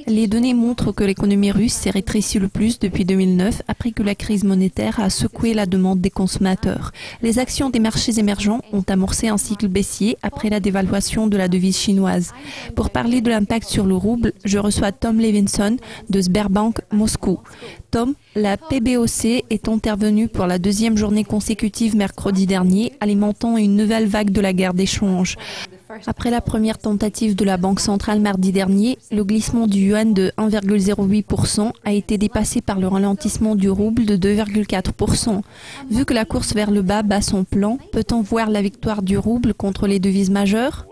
Les données montrent que l'économie russe s'est rétrécie le plus depuis 2009, après que la crise monétaire a secoué la demande des consommateurs. Les actions des marchés émergents ont amorcé un cycle baissier après la dévaluation de la devise chinoise. Pour parler de l'impact sur le rouble, je reçois Tom Levinson de Sberbank Moscou. Tom, la PBOC est intervenue pour la deuxième journée consécutive mercredi dernier, alimentant une nouvelle vague de la guerre d'échange. Après la première tentative de la Banque centrale mardi dernier, le glissement du yuan de 1,08% a été dépassé par le ralentissement du rouble de 2,4%. Vu que la course vers le bas bat son plan, peut-on voir la victoire du rouble contre les devises majeures ?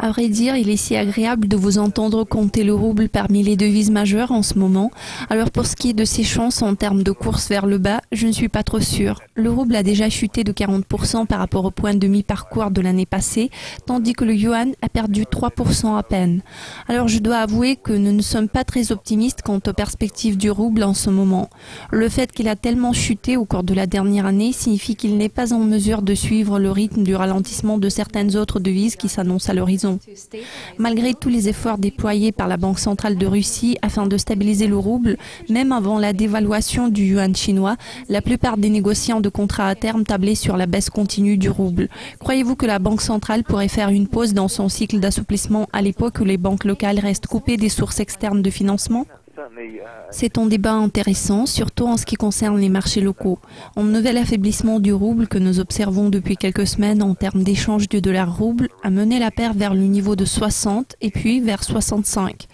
À vrai dire, il est si agréable de vous entendre compter le rouble parmi les devises majeures en ce moment. Alors pour ce qui est de ses chances en termes de course vers le bas, je ne suis pas trop sûre. Le rouble a déjà chuté de 40% par rapport au point de mi-parcours de l'année passée, tandis que le yuan a perdu 3% à peine. Alors je dois avouer que nous ne sommes pas très optimistes quant aux perspectives du rouble en ce moment. Le fait qu'il a tellement chuté au cours de la dernière année signifie qu'il n'est pas en mesure de suivre le rythme du ralentissement de certaines autres devises qui s'annoncent à l'horizon. Malgré tous les efforts déployés par la Banque centrale de Russie afin de stabiliser le rouble, même avant la dévaluation du yuan chinois, la plupart des négociants de contrats à terme tablaient sur la baisse continue du rouble. Croyez-vous que la Banque centrale pourrait faire une pause dans son cycle d'assouplissement à l'époque où les banques locales restent coupées des sources externes de financement ? C'est un débat intéressant, surtout en ce qui concerne les marchés locaux. Un nouvel affaiblissement du rouble que nous observons depuis quelques semaines en termes d'échange du dollar-rouble a mené la paire vers le niveau de 60 et puis vers 65.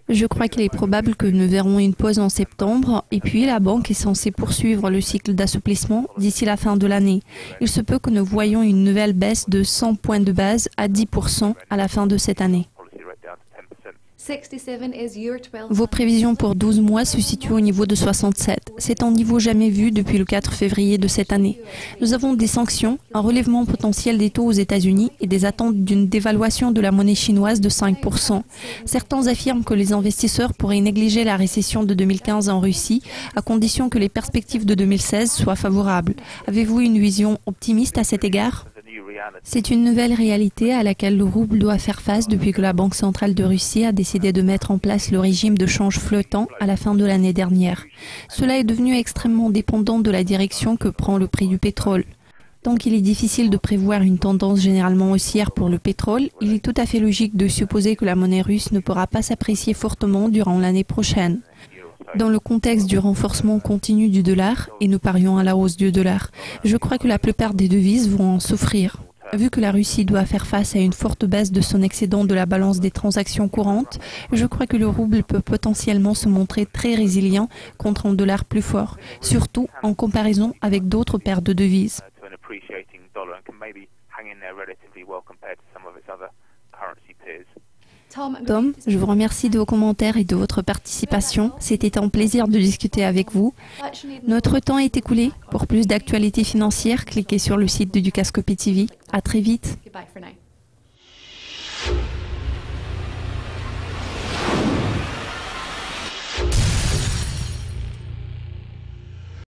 Je crois qu'il est probable que nous verrons une pause en septembre et puis la banque est censée poursuivre le cycle d'assouplissement d'ici la fin de l'année. Il se peut que nous voyions une nouvelle baisse de 100 points de base à 10% à la fin de cette année. Vos prévisions pour 12 mois se situent au niveau de 67. C'est un niveau jamais vu depuis le 4 février de cette année. Nous avons des sanctions, un relèvement potentiel des taux aux États-Unis et des attentes d'une dévaluation de la monnaie chinoise de 5%. Certains affirment que les investisseurs pourraient négliger la récession de 2015 en Russie, à condition que les perspectives de 2016 soient favorables. Avez-vous une vision optimiste à cet égard ? C'est une nouvelle réalité à laquelle le rouble doit faire face depuis que la Banque centrale de Russie a décidé de mettre en place le régime de change flottant à la fin de l'année dernière. Cela est devenu extrêmement dépendant de la direction que prend le prix du pétrole. Tant qu'il est difficile de prévoir une tendance généralement haussière pour le pétrole, il est tout à fait logique de supposer que la monnaie russe ne pourra pas s'apprécier fortement durant l'année prochaine. Dans le contexte du renforcement continu du dollar, et nous parions à la hausse du dollar, je crois que la plupart des devises vont en souffrir. Vu que la Russie doit faire face à une forte baisse de son excédent de la balance des transactions courantes, je crois que le rouble peut potentiellement se montrer très résilient contre un dollar plus fort, surtout en comparaison avec d'autres paires de devises. Tom, je vous remercie de vos commentaires et de votre participation. C'était un plaisir de discuter avec vous. Notre temps est écoulé. Pour plus d'actualités financières, cliquez sur le site de Dukascopy TV. À très vite.